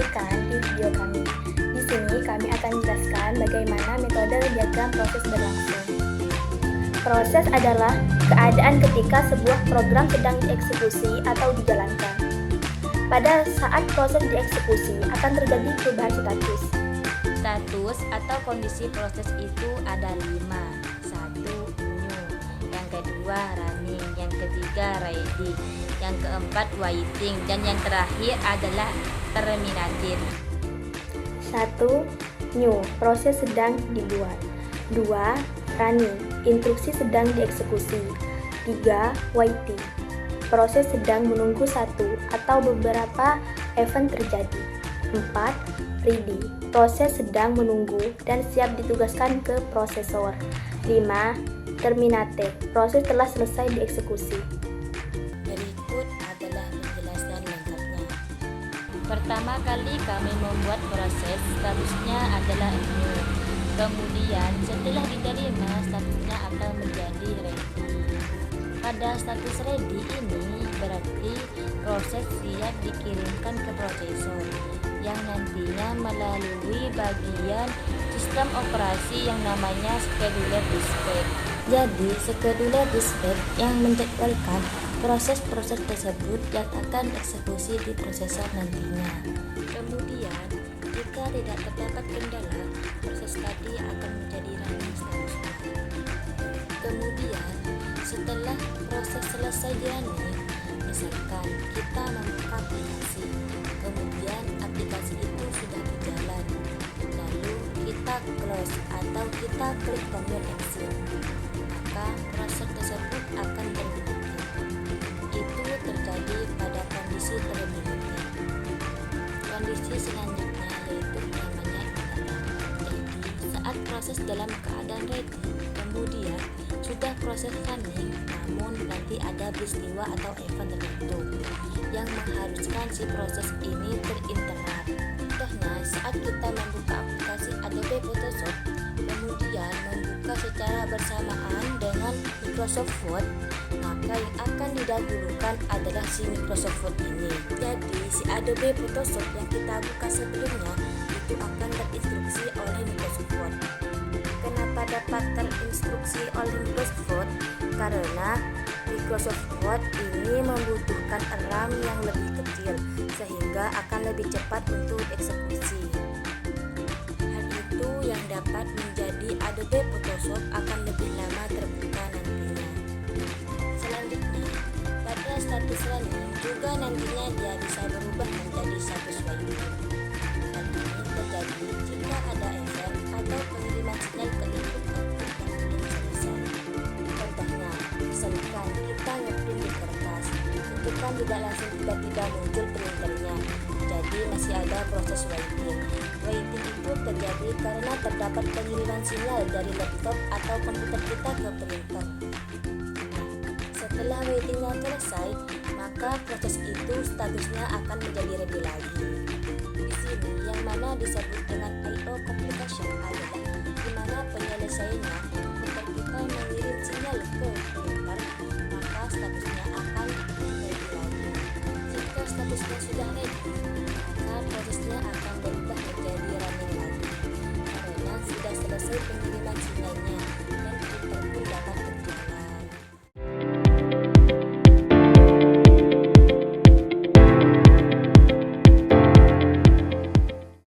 saksikan di video kami. Di sini kami akan menjelaskan bagaimana metode diagram proses berlangsung. Proses adalah keadaan ketika sebuah program sedang dieksekusi atau dijalankan. Pada saat proses dieksekusi akan terjadi perubahan status. Status atau kondisi proses itu ada 5. 1. New. Yang kedua running. Yang ketiga ready. Yang keempat waiting. Dan yang terakhir adalah terminated. 1. New. Proses sedang dibuat. 2. Running. Instruksi sedang dieksekusi. 3. Waiting. Proses sedang menunggu satu atau beberapa event terjadi. 4. Ready. Proses sedang menunggu dan siap ditugaskan ke prosesor. 5. Terminated. Proses telah selesai dieksekusi. Berikut adalah penjelasan lengkapnya. Pertama kali kami membuat proses, statusnya adalah new. Kemudian setelah diterima, statusnya akan menjadi ready. Pada status ready ini berarti proses siap dikirimkan ke prosesor yang nantinya melalui bagian sistem operasi yang namanya scheduler dispatch. Jadi scheduler dispatch yang menjadwalkan proses-proses tersebut yang akan eksekusi di prosesor nantinya. Kemudian jika tidak terdapat kendala, proses tadi akan menjadi running statusnya. Kemudian setelah proses selesai running, misalkan kita membuka aplikasi, kemudian aplikasi itu sudah berjalan, lalu kita close atau kita klik tombol exit, maka proses tersebut akan terhenti. Itu terjadi pada kondisi terhenti. Kondisi selanjutnya yaitu namanya internal. Jadi saat proses dalam keadaan ready, kemudian sudah proses running, namun nanti ada peristiwa atau event tertentu yang mengharuskan si proses ini terinterrupt. Contohnya saat kita membuka aplikasi Adobe Photoshop, kemudian membuka secara bersamaan dengan Microsoft Word, maka yang akan didahulukan adalah si Microsoft Word ini. Jadi si Adobe Photoshop yang kita buka sebelumnya itu akan terinstruksi oleh Microsoft Word. Kenapa dapat terinstruksi oleh Microsoft Word? Karena Microsoft Word ini membutuhkan RAM yang lebih kecil sehingga akan lebih cepat untuk eksekusi. Hal itu yang dapat menjadi Adobe Photoshop akan lebih lama terbuka nantinya. Selanjutnya, pada status running juga nantinya dia bisa berubah menjadi status waiting. Hal ini terjadi jika ada event atau pengiriman sinyal ke input output yang belum selesai. Contohnya, misalkan kita ngeprint di kertas, itu kan tidak langsung tiba-tiba muncul printernya, jadi masih ada proses waiting. Waiting itu terjadi karena terdapat pengiriman sinyal dari laptop atau komputer kita ke printer. Setelah waitingnya selesai, maka proses itu statusnya akan menjadi ready lagi. Di sini yang mana disebut dengan I/O complication adalah di mana penyelesaiannya komputer kita mengirim sinyal ke printer, maka statusnya akan ready lagi. Jika statusnya sudah ready, maka prosesnya akan berubah menjadi running lagi karena sudah selesai pengiriman sinyalnya dan printer pun dapat bekerja.